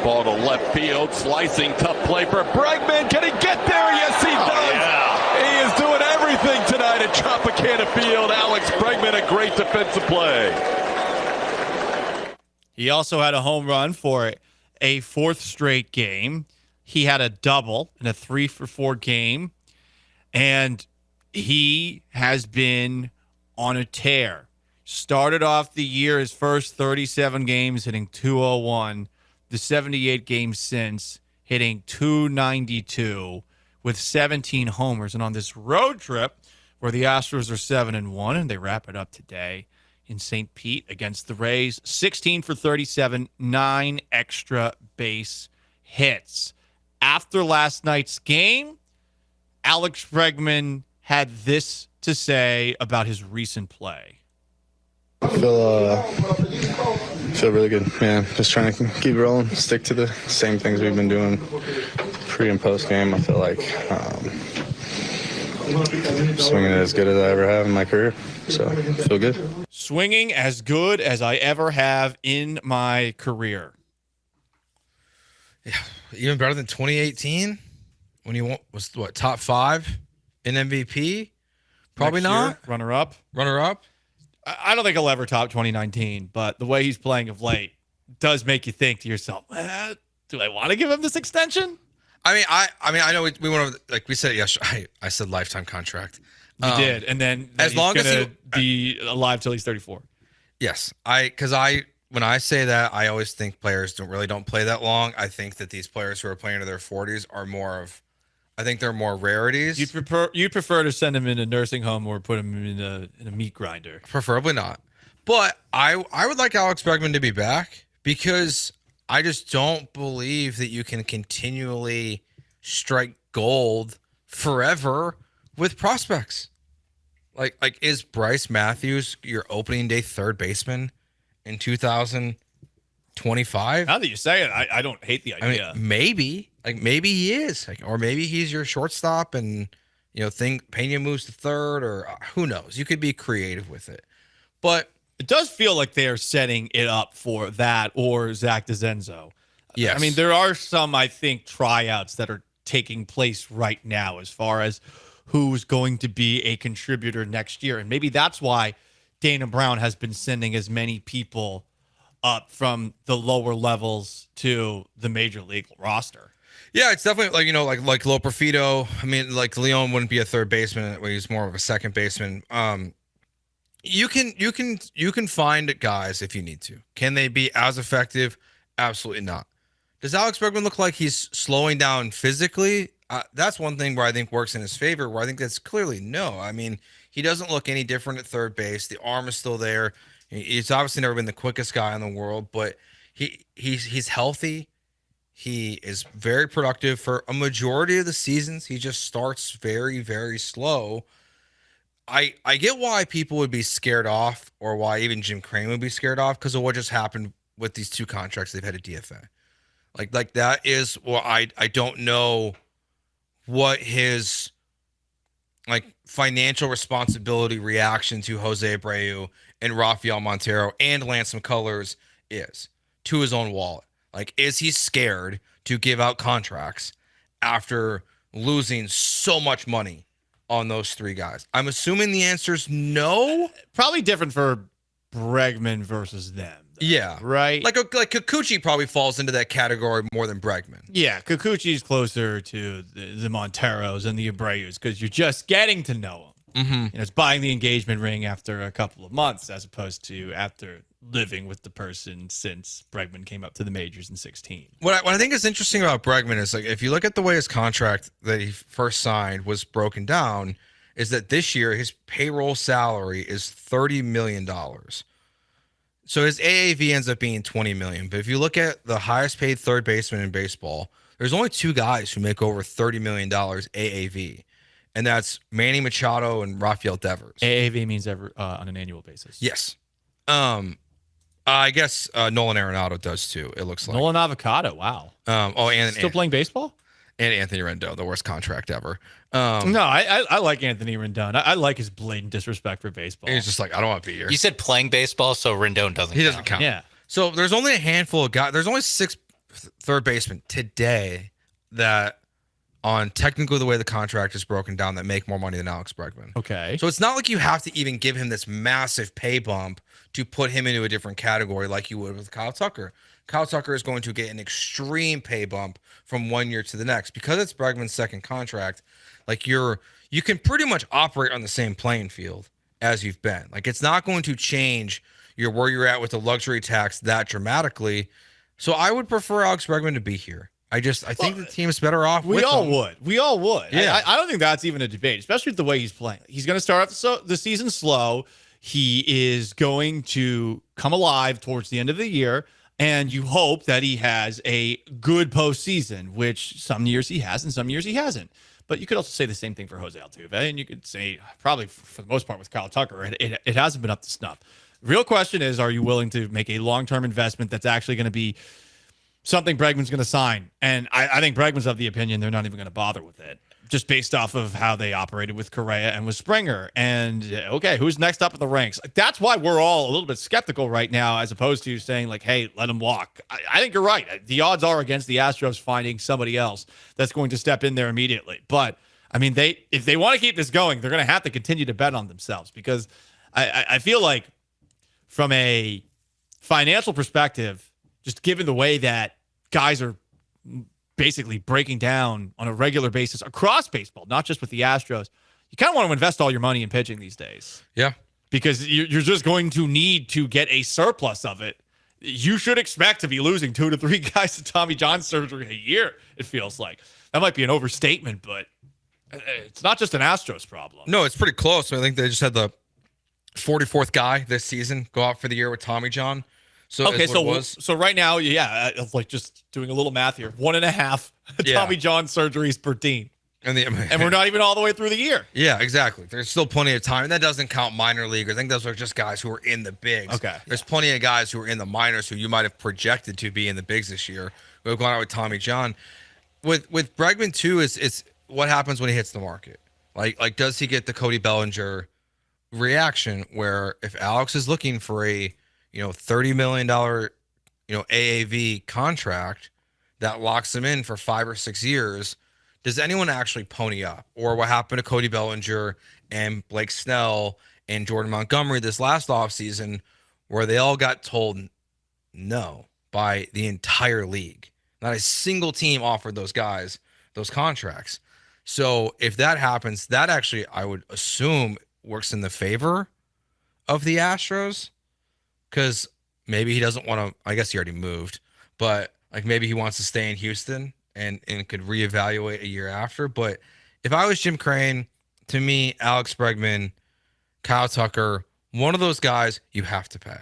Fastball to left field, slicing, tough play for Bregman. Can he get there? Yes, he does. Yeah. He is doing everything tonight at Tropicana Field. Alex Bregman, a great defensive play. He also had a home run for a fourth straight game. He had a double in a 3-for-4 game, and he has been on a tear. Started off the year, his first 37 games, hitting .201. The 78 games since, hitting .292 with 17 homers. And on this road trip, where the Astros are 7-1, and they wrap it up today in St. Pete against the Rays, 16 for 37, 9 extra base hits. After last night's game, Alex Bregman had this to say about his recent play. I feel really good, man. Just trying to keep rolling, stick to the same things we've been doing pre and post game. I feel like swinging as good as I ever have in my career, so I feel good. Swinging as good as I ever have in my career. Yeah, even better than 2018 when he was top 5 in MVP. Probably Next not. Year, runner-up. Runner-up. I don't think he'll ever top 2019, but the way he's playing of late does make you think to yourself, do I want to give him this extension? I mean, I know we want to, like we said yesterday. I said lifetime contract. You did, and then as long as he be alive till he's 34. Yes, when I say that, I always think players don't play that long. I think that these players who are playing into their 40s are I think they're more rarities. You'd prefer to send him in a nursing home or put him in a meat grinder? Preferably not. But I would like Alex Bregman to be back because I just don't believe that you can continually strike gold forever with prospects. Like is Bryce Matthews your opening day third baseman in 2025? Now that you say it, I don't hate the idea. I mean, maybe he is, or maybe he's your shortstop, and Pena moves to third, or who knows? You could be creative with it, but it does feel like they are setting it up for that or Zach DeZenzo. Yes, I mean there are some I think tryouts that are taking place right now as far as who's going to be a contributor next year, and maybe that's why Dana Brown has been sending as many people up from the lower levels to the major league roster. Yeah, it's definitely like Lo Profito. I mean, like Leon wouldn't be a third baseman; he's more of a second baseman. You can find guys if you need to. Can they be as effective? Absolutely not. Does Alex Bregman look like he's slowing down physically? That's one thing where I think works in his favor. Where I think that's clearly no. I mean, he doesn't look any different at third base. The arm is still there. He's obviously never been the quickest guy in the world, but he's healthy. He is very productive for a majority of the seasons. He just starts very, very slow. I get why people would be scared off, or why even Jim Crane would be scared off, because of what just happened with these 2 contracts they've had at DFA. Like that is what I don't know what his financial responsibility reaction to Jose Abreu and Rafael Montero and Lance McCullers is to his own wallet. Like, is he scared to give out contracts after losing so mumuch money on those 3 guys? I'm assuming the answer is no. Probably different for Bregman versus them. Though, yeah. Right? Like Kikuchi probably falls into that category more than Bregman. Yeah, Kikuchi's closer to the Monteros and the Abreus because you're just getting to know them. Mm-hmm. It's buying the engagement ring after a couple of months as opposed to after living with the person since Bregman came up to the majors in 2016. What I think is interesting about Bregman is, like, if you look at the way his contract that he first signed was broken down, is that this year his payroll salary is $30 million. So his AAV ends up being $20 million. But if you look at the highest paid third baseman in baseball, there's only 2 guys who make over $30 million AAV. And that's Manny Machado and Rafael Devers. AAV means on an annual basis. Yes. I guess Nolan Arenado does too, it looks like. Nolan Avocado, wow. And still playing baseball? And Anthony Rendon, the worst contract ever. No, I like Anthony Rendon. I like his blatant disrespect for baseball. He's just like, I don't want to be here. You said playing baseball, so Rendon doesn't count. Yeah. So there's only a handful of guys. There's only 6 third baseman today that on technically the way the contract is broken down that make more money than Alex Bregman. Okay. So it's not like you have to even give him this massive pay bump to put him into a different category like you would with Kyle Tucker. Kyle Tucker is going to get an extreme pay bump from 1 year to the next because it's Bregman's second contract. Like you can pretty much operate on the same playing field as you've been. Like it's not going to change where you're at with the luxury tax that dramatically. So I would prefer Alex Bregman to be here. I think the team's better off. We all would. Yeah. I don't think that's even a debate, especially with the way he's playing. He's going to start off the season slow. He is going to come alive towards the end of the year, and you hope that he has a good postseason, which some years he has and some years he hasn't. But you could also say the same thing for Jose Altuve, and you could say probably for the most part with Kyle Tucker, it hasn't been up to snuff. Real question is, are you willing to make a long-term investment that's actually going to be something Bregman's going to sign? And I think Bregman's of the opinion they're not even going to bother with it, just based off of how they operated with Correa and with Springer. And okay, who's next up in the ranks? That's why we're all a little bit skeptical right now, as opposed to saying like, hey, let him walk. I think you're right. The odds are against the Astros finding somebody else that's going to step in there immediately. But I mean, if they want to keep this going, they're going to have to continue to bet on themselves, because I feel like from a financial perspective, just given the way that guys are basically breaking down on a regular basis across baseball, not just with the Astros, you kind of want to invest all your money in pitching these days. Yeah. Because you're just going to need to get a surplus of it. You should expect to be losing 2 to 3 guys to Tommy John surgery a year, it feels like. That might be an overstatement, but it's not just an Astros problem. No, it's pretty close. I think they just had the 44th guy this season go out for the year with Tommy John. So okay, so right now, like just doing a little math here, 1.5 Tommy John surgeries per team, and we're not even all the way through the year. Yeah, exactly. There's still plenty of time, and that doesn't count minor leaguers. I think those are just guys who are in the bigs. Okay, there's plenty of guys who are in the minors who you might have projected to be in the bigs this year who have gone out with Tommy John. With Bregman too, it's what happens when he hits the market. Like does he get the Cody Bellinger reaction where if Alex is looking for a $30 million AAV contract that locks him in for 5 or 6 years, does anyone actually pony up? Or what happened to Cody Bellinger and Blake Snell and Jordan Montgomery this last offseason, where they all got told no by the entire league? Not a single team offered those guys those contracts. So if that happens, that actually, I would assume, works in the favor of the Astros, because maybe he doesn't want to, I guess he already moved, but like maybe he wants to stay in Houston and could reevaluate a year after. But if I was Jim Crane, to me, Alex Bregman, Kyle Tucker, one of those guys you have to pay.